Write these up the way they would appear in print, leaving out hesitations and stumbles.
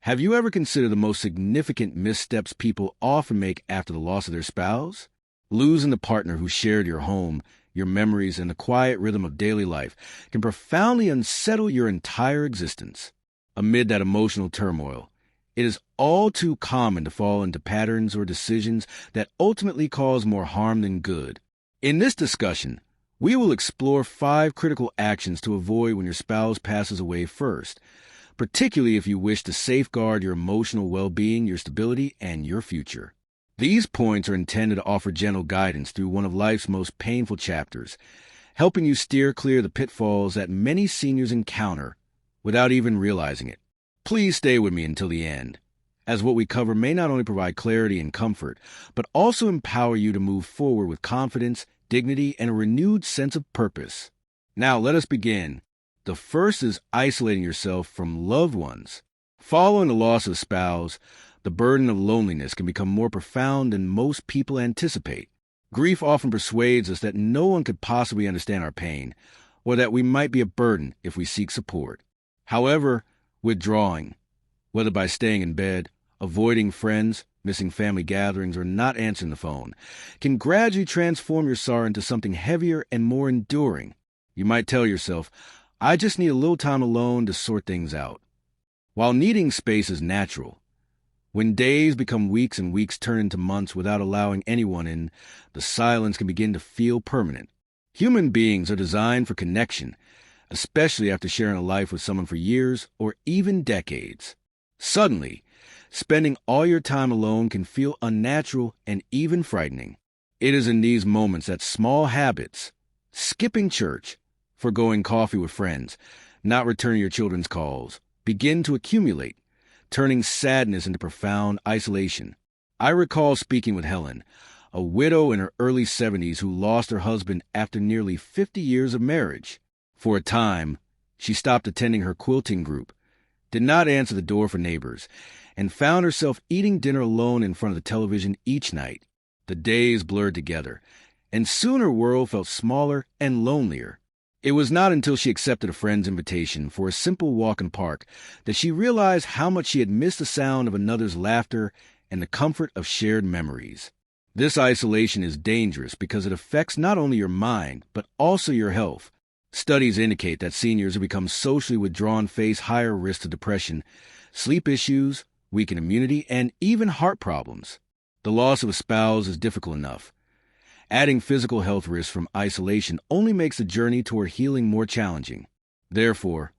Have you ever considered the most significant missteps people often make after the loss of their spouse? Losing the partner who shared your home, your memories, and the quiet rhythm of daily life can profoundly unsettle your entire existence. Amid that emotional turmoil, it is all too common to fall into patterns or decisions that ultimately cause more harm than good. In this discussion, we will explore 5 critical actions to avoid when your spouse passes away first, particularly if you wish to safeguard your emotional well-being, your stability, and your future. These points are intended to offer gentle guidance through one of life's most painful chapters, helping you steer clear of the pitfalls that many seniors encounter without even realizing it. Please stay with me until the end, as what we cover may not only provide clarity and comfort, but also empower you to move forward with confidence, dignity, and a renewed sense of purpose. Now, let us begin. The first is isolating yourself from loved ones. Following the loss of a spouse, the burden of loneliness can become more profound than most people anticipate. Grief often persuades us that no one could possibly understand our pain, or that we might be a burden if we seek support. However, withdrawing, whether by staying in bed, avoiding friends, missing family gatherings, or not answering the phone, can gradually transform your sorrow into something heavier and more enduring. You might tell yourself, "I just need a little time alone to sort things out." While needing space is natural, when days become weeks and weeks turn into months without allowing anyone in, the silence can begin to feel permanent. Human beings are designed for connection, especially after sharing a life with someone for years or even decades. Suddenly, spending all your time alone can feel unnatural and even frightening. It is in these moments that small habits, skipping church, forgoing coffee with friends, not returning your children's calls, begin to accumulate, turning sadness into profound isolation. I recall speaking with Helen, a widow in her early 70s who lost her husband after nearly 50 years of marriage. For a time, she stopped attending her quilting group, did not answer the door for neighbors, and found herself eating dinner alone in front of the television each night. The days blurred together, and soon her world felt smaller and lonelier. It was not until she accepted a friend's invitation for a simple walk in the park that she realized how much she had missed the sound of another's laughter and the comfort of shared memories. This isolation is dangerous because it affects not only your mind, but also your health. Studies indicate that seniors who become socially withdrawn face higher risks of depression, sleep issues, weakened immunity, and even heart problems. The loss of a spouse is difficult enough. Adding physical health risks from isolation only makes the journey toward healing more challenging. Therefore,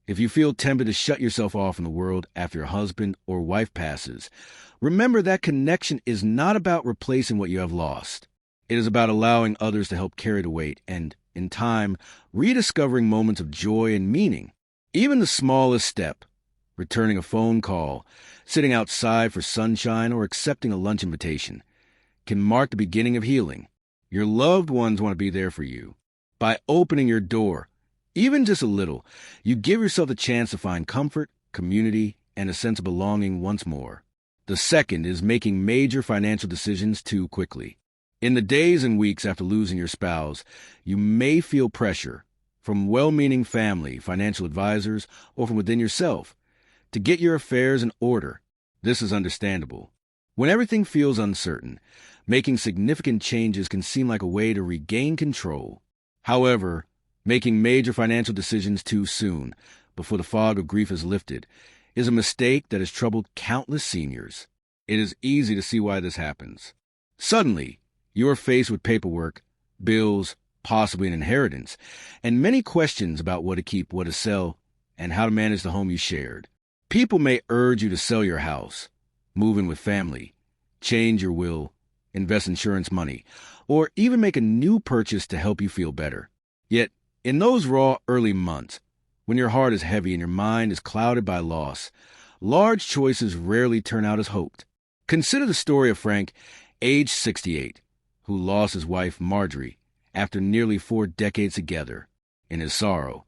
if you feel tempted to shut yourself off from the world after your husband or wife passes, remember that connection is not about replacing what you have lost. It is about allowing others to help carry the weight and, in time, rediscovering moments of joy and meaning. Even the smallest step, returning a phone call, sitting outside for sunshine, or accepting a lunch invitation, can mark the beginning of healing. Your loved ones want to be there for you. By opening your door, even just a little, you give yourself the chance to find comfort, community, and a sense of belonging once more. The second is making major financial decisions too quickly. In the days and weeks after losing your spouse, you may feel pressure from well-meaning family, financial advisors, or from within yourself to get your affairs in order. This is understandable. When everything feels uncertain, making significant changes can seem like a way to regain control. However, making major financial decisions too soon, before the fog of grief is lifted, is a mistake that has troubled countless seniors. It is easy to see why this happens. Suddenly, you are faced with paperwork, bills, possibly an inheritance, and many questions about what to keep, what to sell, and how to manage the home you shared. People may urge you to sell your house, move in with family, change your will, invest insurance money, or even make a new purchase to help you feel better. Yet, in those raw early months, when your heart is heavy and your mind is clouded by loss, large choices rarely turn out as hoped. Consider the story of Frank, age 68, who lost his wife Marjorie after nearly 4 decades together. In his sorrow,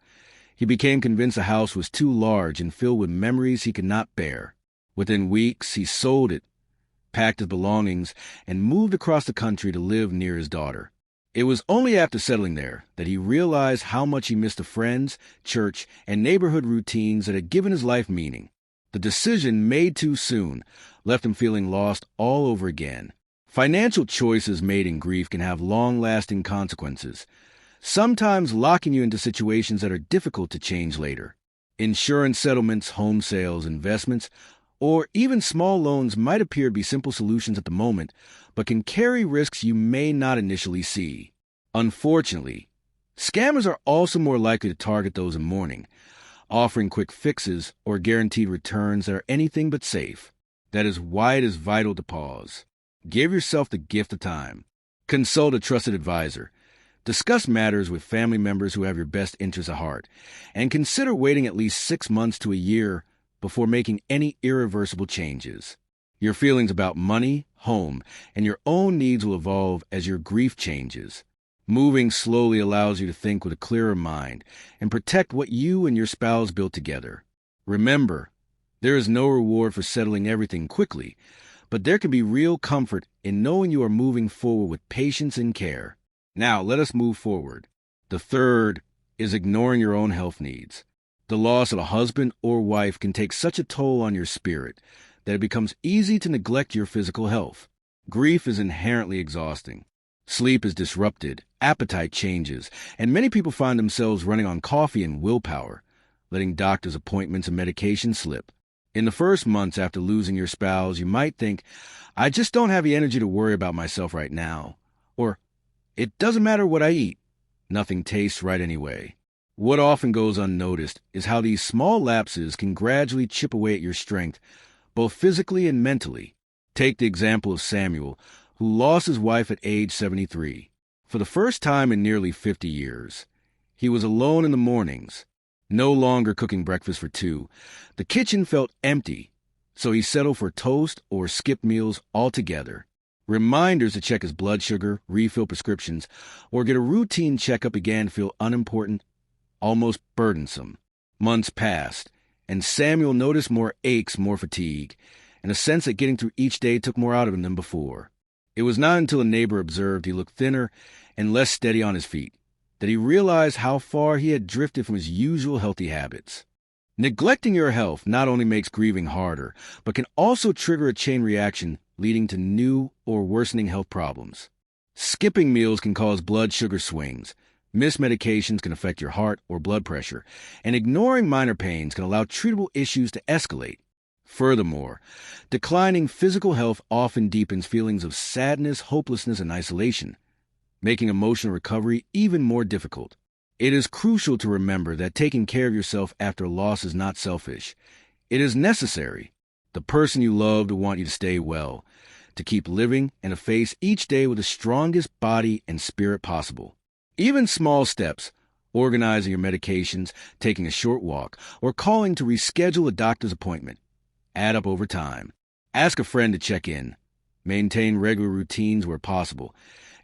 he became convinced the house was too large and filled with memories he could not bear. Within weeks, he sold it, packed his belongings, and moved across the country to live near his daughter. It was only after settling there that he realized how much he missed the friends, church, and neighborhood routines that had given his life meaning. The decision made too soon left him feeling lost all over again. Financial choices made in grief can have long-lasting consequences, sometimes locking you into situations that are difficult to change later. Insurance settlements, home sales, investments, or even small loans might appear to be simple solutions at the moment, but can carry risks you may not initially see. Unfortunately, scammers are also more likely to target those in mourning, offering quick fixes or guaranteed returns that are anything but safe. That is why it is vital to pause. Give yourself the gift of time. Consult a trusted advisor. Discuss matters with family members who have your best interests at heart, and consider waiting at least 6 months to a year before making any irreversible changes. Your feelings about money, home, and your own needs will evolve as your grief changes. Moving slowly allows you to think with a clearer mind and protect what you and your spouse built together. Remember, there is no reward for settling everything quickly, but there can be real comfort in knowing you are moving forward with patience and care. Now, let us move forward. The third is ignoring your own health needs. The loss of a husband or wife can take such a toll on your spirit that it becomes easy to neglect your physical health. Grief is inherently exhausting. Sleep is disrupted, appetite changes, and many people find themselves running on coffee and willpower, letting doctor's appointments and medication slip. In the first months after losing your spouse, you might think, I just don't have the energy to worry about myself right now. Or, it doesn't matter what I eat. Nothing tastes right anyway. What often goes unnoticed is how these small lapses can gradually chip away at your strength, both physically and mentally. Take the example of Samuel, who lost his wife at age 73. For the first time in nearly 50 years, he was alone in the mornings, no longer cooking breakfast for two. The kitchen felt empty, so he settled for toast or skipped meals altogether. Reminders to check his blood sugar, refill prescriptions, or get a routine checkup began to feel unimportant, almost burdensome. Months passed, and Samuel noticed more aches, more fatigue, and a sense that getting through each day took more out of him than before. It was not until a neighbor observed he looked thinner and less steady on his feet that he realized how far he had drifted from his usual healthy habits. Neglecting your health not only makes grieving harder, but can also trigger a chain reaction leading to new or worsening health problems. Skipping meals can cause blood sugar swings, missed medications can affect your heart or blood pressure, and ignoring minor pains can allow treatable issues to escalate. Furthermore, declining physical health often deepens feelings of sadness, hopelessness, and isolation, making emotional recovery even more difficult. It is crucial to remember that taking care of yourself after a loss is not selfish. It is necessary. The person you love will want you to stay well, to keep living and to face each day with the strongest body and spirit possible. Even small steps, organizing your medications, taking a short walk, or calling to reschedule a doctor's appointment, add up over time. Ask a friend to check in. Maintain regular routines where possible.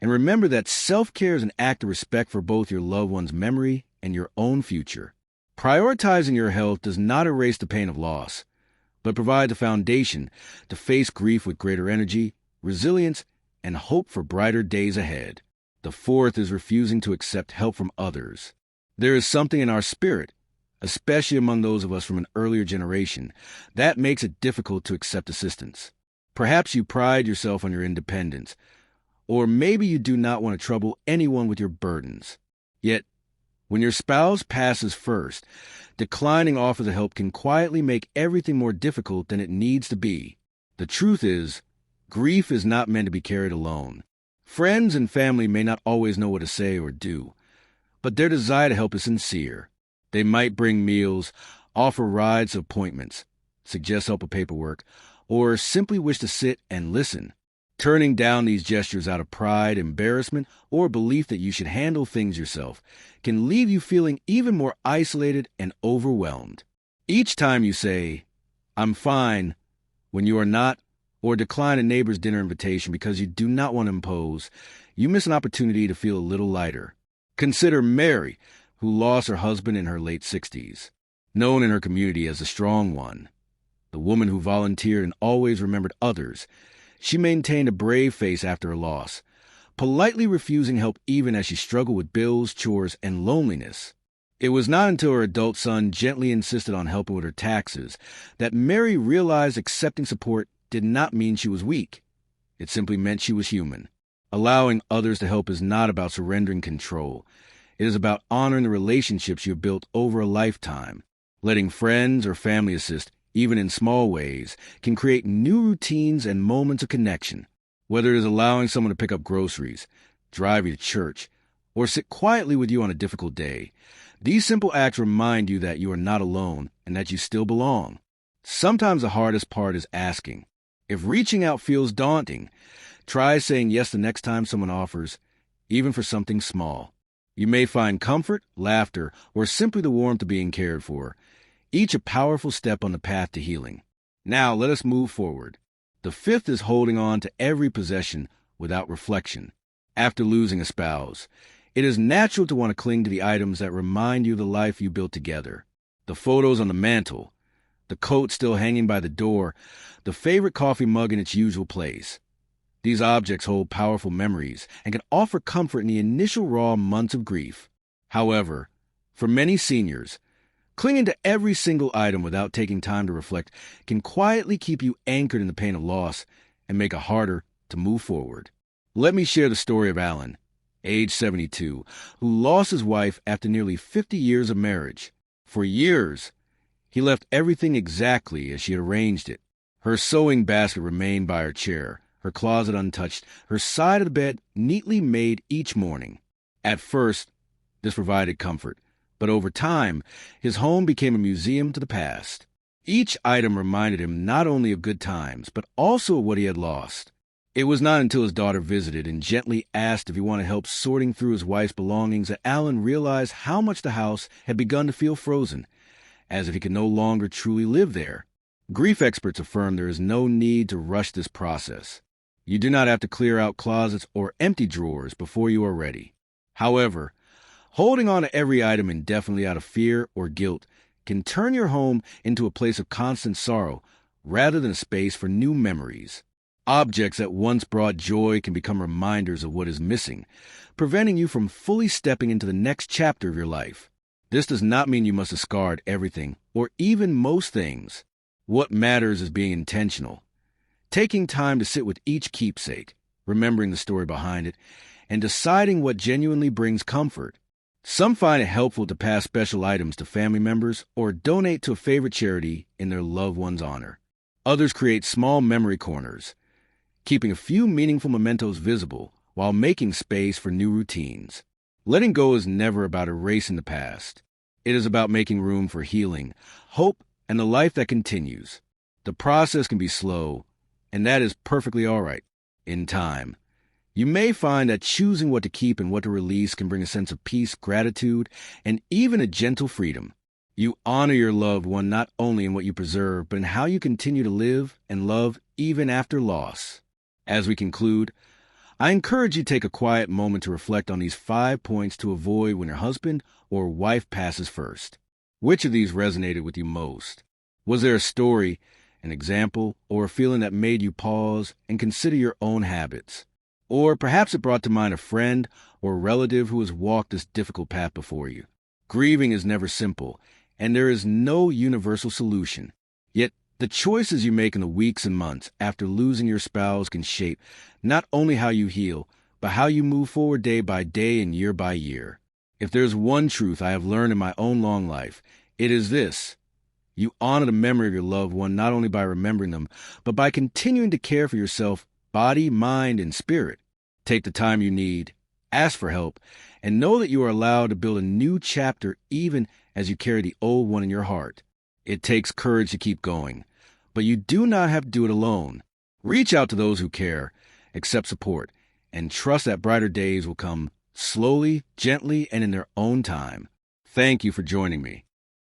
And remember that self-care is an act of respect for both your loved one's memory and your own future. Prioritizing your health does not erase the pain of loss, but provide the foundation to face grief with greater energy, resilience, and hope for brighter days ahead. The fourth is refusing to accept help from others. There is something in our spirit, especially among those of us from an earlier generation, that makes it difficult to accept assistance. Perhaps you pride yourself on your independence, or maybe you do not want to trouble anyone with your burdens. Yet, when your spouse passes first, declining offers of help can quietly make everything more difficult than it needs to be. The truth is, grief is not meant to be carried alone. Friends and family may not always know what to say or do, but their desire to help is sincere. They might bring meals, offer rides to appointments, suggest help with paperwork, or simply wish to sit and listen. Turning down these gestures out of pride, embarrassment, or belief that you should handle things yourself can leave you feeling even more isolated and overwhelmed. Each time you say, "I'm fine," when you are not, or decline a neighbor's dinner invitation because you do not want to impose, you miss an opportunity to feel a little lighter. Consider Mary, who lost her husband in her late 60s. Known in her community as the strong one, the woman who volunteered and always remembered others, she maintained a brave face after her loss, politely refusing help even as she struggled with bills, chores, and loneliness. It was not until her adult son gently insisted on helping with her taxes that Mary realized accepting support did not mean she was weak. It simply meant she was human. Allowing others to help is not about surrendering control. It is about honoring the relationships you have built over a lifetime. Letting friends or family assist, even in small ways, can create new routines and moments of connection. Whether it is allowing someone to pick up groceries, drive you to church, or sit quietly with you on a difficult day, these simple acts remind you that you are not alone and that you still belong. Sometimes the hardest part is asking. If reaching out feels daunting, try saying yes the next time someone offers, even for something small. You may find comfort, laughter, or simply the warmth of being cared for, each a powerful step on the path to healing. Now let us move forward. The fifth is holding on to every possession without reflection. After losing a spouse, it is natural to want to cling to the items that remind you of the life you built together. The photos on the mantle, the coat still hanging by the door, the favorite coffee mug in its usual place. These objects hold powerful memories and can offer comfort in the initial raw months of grief. However, for many seniors, clinging to every single item without taking time to reflect can quietly keep you anchored in the pain of loss and make it harder to move forward. Let me share the story of Alan, age 72, who lost his wife after nearly 50 years of marriage. For years, he left everything exactly as she had arranged it. Her sewing basket remained by her chair, her closet untouched, her side of the bed neatly made each morning. At first, this provided comfort, but over time, his home became a museum to the past. Each item reminded him not only of good times, but also of what he had lost. It was not until his daughter visited and gently asked if he wanted help sorting through his wife's belongings that Alan realized how much the house had begun to feel frozen, as if he could no longer truly live there. Grief experts affirm there is no need to rush this process. You do not have to clear out closets or empty drawers before you are ready. However, holding on to every item indefinitely out of fear or guilt can turn your home into a place of constant sorrow rather than a space for new memories. Objects that once brought joy can become reminders of what is missing, preventing you from fully stepping into the next chapter of your life. This does not mean you must discard everything or even most things. What matters is being intentional, taking time to sit with each keepsake, remembering the story behind it, and deciding what genuinely brings comfort. Some find it helpful to pass special items to family members or donate to a favorite charity in their loved one's honor. Others create small memory corners, keeping a few meaningful mementos visible while making space for new routines. Letting go is never about erasing the past. It is about making room for healing, hope, and the life that continues. The process can be slow, and that is perfectly all right, in time. You may find that choosing what to keep and what to release can bring a sense of peace, gratitude, and even a gentle freedom. You honor your loved one not only in what you preserve, but in how you continue to live and love even after loss. As we conclude, I encourage you to take a quiet moment to reflect on these 5 points to avoid when your husband or wife passes first. Which of these resonated with you most? Was there a story, an example, or a feeling that made you pause and consider your own habits? Or perhaps it brought to mind a friend or a relative who has walked this difficult path before you. Grieving is never simple, and there is no universal solution. Yet, the choices you make in the weeks and months after losing your spouse can shape not only how you heal, but how you move forward day by day and year by year. If there's one truth I have learned in my own long life, it is this. You honor the memory of your loved one not only by remembering them, but by continuing to care for yourself, body, mind, and spirit. Take the time you need, ask for help, and know that you are allowed to build a new chapter even as you carry the old one in your heart. It takes courage to keep going, but you do not have to do it alone. Reach out to those who care, accept support, and trust that brighter days will come slowly, gently, and in their own time. Thank you for joining me.